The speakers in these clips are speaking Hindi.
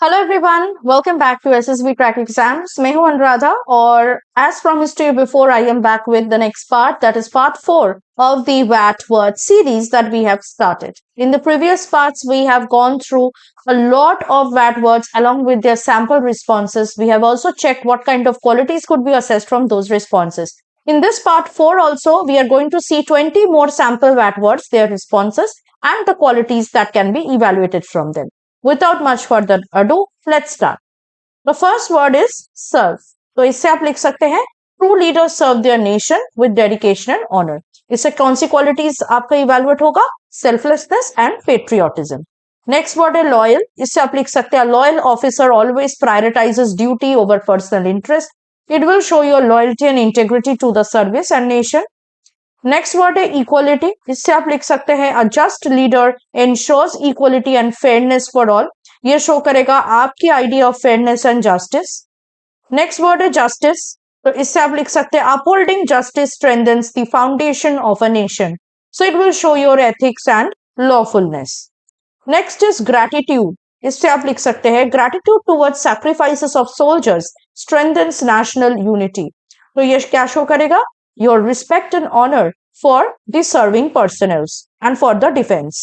Hello everyone, welcome back to SSB crack exams. मैं हूं अनुराधा और as promised to you before I am back with the next part, that is part 4 of the VAT word series that we have started. In the previous parts we have gone through a lot of VAT words along with their sample responses. We have also checked what kind of qualities could be assessed from those responses. In this part 4 also we are going to see 20 more sample VAT words, their responses and the qualities that can be evaluated from them. Without much further ado, let's start. The first word is serve. तो इससे आप लिख सकते हैं true leader serve their nation with dedication and honour. इससे कौन सी क्वालिटीज आपका इवेलुएट होगा? Selflessness and patriotism. Next word है लॉयल। इससे आप लिख सकते हैं loyal officer always prioritises duty over personal interest. It will show your loyalty and integrity to the service and nation. Next word है इक्वलिटी। इससे आप लिख सकते हैं a just leader ensures equality and fairness for all. ये शो करेगा आपकी idea of fairness and justice. Next word है जस्टिस। तो इससे आप लिख सकते हैं upholding justice strengthens the foundation of a nation, so it will show your ethics and lawfulness. Next is gratitude. इससे आप लिख सकते हैं gratitude towards sacrifices of soldiers strengthens national unity. तो ये क्या शो करेगा? Your respect and honor for the serving personnel and for the defense.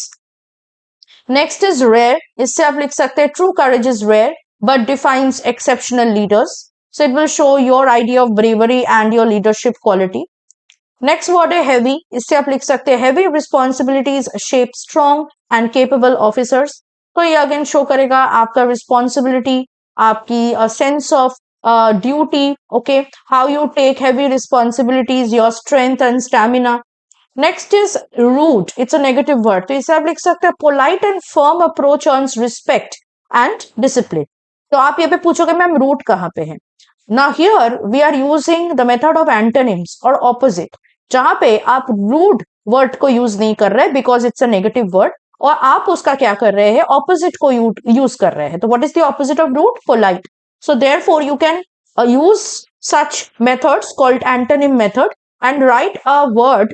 Next is rare. इससे आप लिख सकते हैं true courage is rare but defines exceptional leaders. So it will show your idea of bravery and your leadership quality. Next word है heavy. इससे आप लिख सकते हैं heavy responsibilities shape strong and capable officers. तो ये again show करेगा आपका responsibility, आपकी sense of duty, okay, how you take heavy responsibilities, your strength and stamina. Next is rude. It's a negative word. तो इसे आप लिख सकते हैं polite and firm approach earns respect and discipline. तो आप ये पे पूछोगे मैम रूट कहाँ पे है? Now here we are using the method of antonyms or opposite, जहां पे आप rude word को यूज नहीं कर रहे because it's a negative word, और आप उसका क्या कर रहे हैं? ऑपोजिट को यूज कर रहे हैं। तो what is the opposite of rude? Polite. So therefore you can use such methods called antonym method and write a word,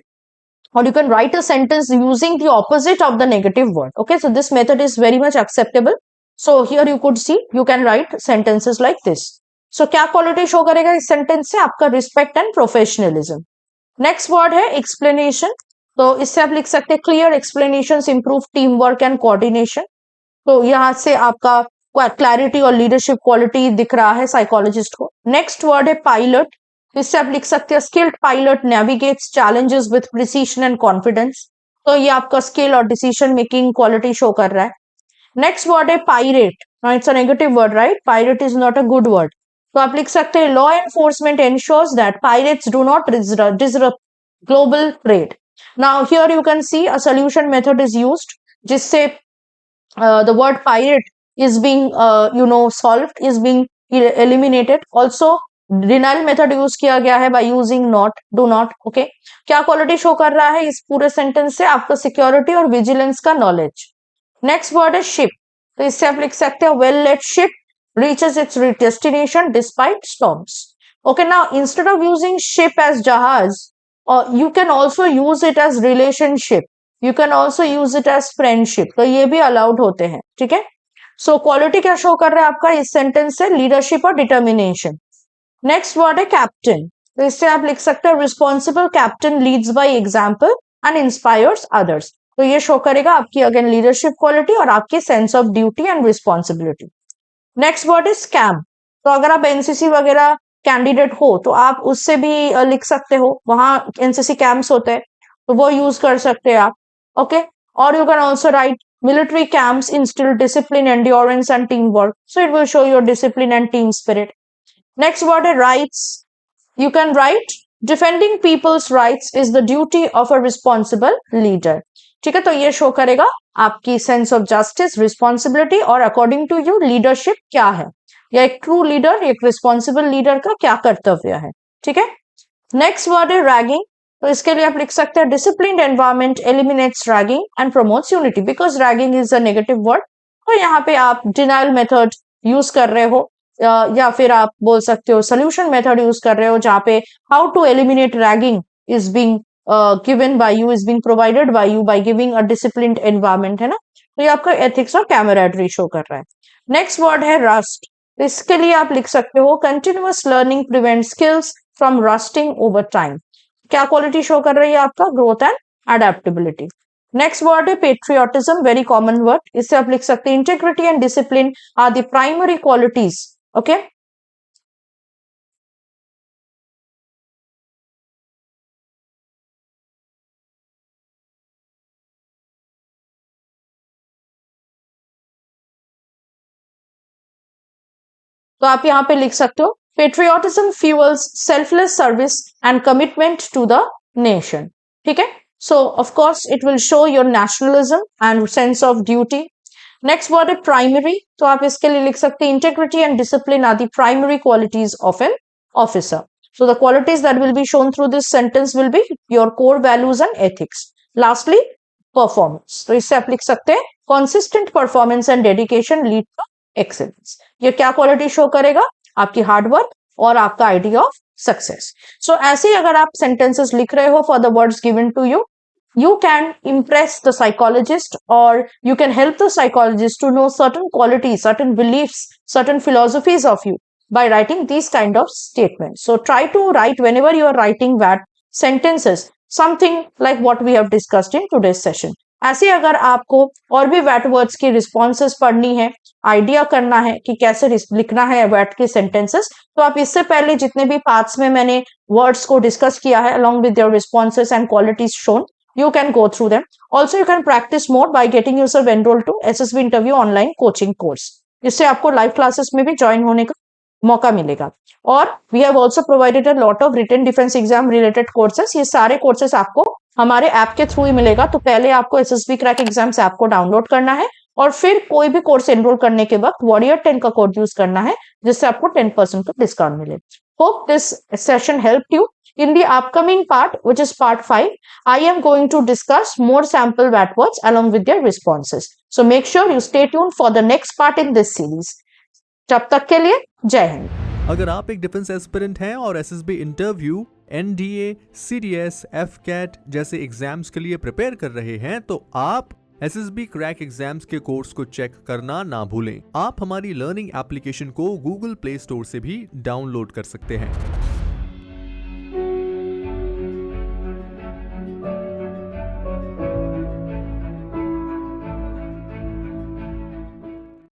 or you can write a sentence using the opposite of the negative word. Okay, so this method is very much acceptable. So here you could see you can write sentences like this. So क्या quality show करेगा इस sentence से? आपका respect and professionalism. Next word है explanation. तो इससे आप लिख सकते हैं clear explanations improve teamwork and coordination. तो यहाँ से आपका क्लैरिटी और लीडरशिप क्वालिटी दिख रहा है साइकोलॉजिस्ट को। नेक्स्ट वर्ड है पायलट। इससे आप लिख सकते हैं skilled pilot navigates challenges with precision and confidence. तो ये आपका स्किल और डिसीजन मेकिंग क्वालिटी शो कर रहा है। नेक्स्ट वर्ड है pirate. It's a negative word, right? Pirate is not a good word. तो आप लिख सकते हैं law enforcement ensures that pirates do not disrupt global trade. Now here you can see a solution method is used, जिससे the word pirate is being solved, is being eliminated. Also denial method use किया गया है by using not, do not. okay, क्या क्वालिटी शो कर रहा है इस पूरे सेंटेंस से? आपका सिक्योरिटी और विजिलेंस का नॉलेज। नेक्स्ट वर्ड है शिप। तो इससे आप लिख सकते हैं well late ship reaches its destination despite storms. Okay, now instead of using ship as jahaz, you can also use it as relationship. You can also use it as friendship. तो ये भी अलाउड होते हैं, ठीक है? सो क्वालिटी क्या शो कर रहा है आपका इस सेंटेंस से? लीडरशिप और डिटर्मिनेशन। नेक्स्ट वर्ड है कैप्टन। तो इससे आप लिख सकते हैं responsible captain leads by example and inspires others. तो ये शो करेगा आपकी अगेन लीडरशिप क्वालिटी और आपकी sense of duty and responsibility. Next word is scam. तो अगर आप एनसीसी वगैरह कैंडिडेट हो तो आप उससे भी लिख सकते हो, वहां एनसीसी कैंप्स होते हैं तो वो यूज कर सकते हैं आप। ओके, और you can also write military camps instill discipline, endurance and teamwork. So it will show your discipline and team spirit. Next word is rights. You can write defending people's rights is the duty of a responsible leader. ठीक है, तो ये शो करेगा आपकी सेंस ऑफ जस्टिस, रिस्पॉन्सिबिलिटी और अकॉर्डिंग टू यू लीडरशिप क्या है, या एक ट्रू लीडर, एक रिस्पॉन्सिबल लीडर का क्या कर्तव्य है। ठीक है, नेक्स्ट वर्ड है रैगिंग। तो इसके लिए आप लिख सकते हैं disciplined environment eliminates ragging and promotes unity, because ragging is a negative word. तो यहाँ पे आप डिनाइल मेथड यूज कर रहे हो, या फिर आप बोल सकते हो सोल्यूशन मेथड यूज कर रहे हो, जहाँ पे how to eliminate ragging is being given by you, is being provided by you by giving a disciplined environment, है ना? तो ये आपका एथिक्स और कैमराडरी शो कर रहा है। नेक्स्ट वर्ड है रस्ट। इसके लिए आप लिख सकते हो continuous learning prevent skills from rusting over time. क्या क्वालिटी शो कर रही है आपका? Growth and adaptability. Next word है पेट्रियोटिज्म, वेरी कॉमन वर्ड। इससे आप लिख सकते हैं integrity and discipline are the primary qualities. Okay, तो आप यहाँ पे लिख सकते हो patriotism fuels selfless service and commitment to the nation. ठीक है, सो of course it will show your nationalism and sense of duty. Next word है प्राइमरी, तो आप इसके लिए लिख सकते हैं integrity and discipline are the primary qualities of an officer. So the qualities that will be shown through this sentence will be your core values and ethics. Lastly, performance. तो इससे आप लिख सकते हैं consistent performance and dedication lead to excellence. ये क्या क्वालिटी शो करेगा? आपकी हार्डवर्क और आपका आइडिया ऑफ सक्सेस। सो ऐसे ही अगर आप सेंटेंसेस लिख रहे हो for the words given to you, you can impress the psychologist or you can help the psychologist to know certain qualities, certain beliefs, certain philosophies of you by writing these kind of statements. So try to write whenever you are writing that sentences something like what we have discussed in today's session. ऐसे अगर आपको और भी वैट वर्ड्स की रिस्पॉन्सेस पढ़नी है, आइडिया करना है कि कैसे लिखना है वैट के सेंटेंसेस, तो आप इससे पहले जितने भी पार्ट्स में मैंने वर्ड्स को डिस्कस किया है along with their responses and qualities shown, you can go through them. Also you can practice more by getting yourself enrolled to SSB interview online coaching course. इससे आपको लाइव क्लासेस में भी ज्वाइन होने का मौका मिलेगा। और we have also provided a lot of written defence exam related courses. ये सारे कोर्सेस आपको हमारे ऐप के थ्रू ही मिलेगा। तो पहले आपको एसएसबी क्रैक एग्जाम्स ऐप को डाउनलोड करना है और फिर कोई भी कोर्स एनरोल करने के वक्त वॉरियर 10 का कोड यूज करना है, जिससे आपको 10% का डिस्काउंट मिले। Hope this session help you. In the upcoming part, which is part 5, I am going to discuss more sample VAT words along with their responses. So make sure you stay tuned for the next part in this series. तब तक के लिए जय हिंद। अगर आप एक डिफेंस एस्पिरेंट हैं और SSB interview, NDA, CDS, AFCAT जैसे एग्जाम्स के लिए प्रिपेयर कर रहे हैं, तो आप एसएसबी क्रैक एग्जाम्स के कोर्स को चेक करना ना भूलें। आप हमारी लर्निंग एप्लीकेशन को गूगल प्ले स्टोर से भी डाउनलोड कर सकते हैं।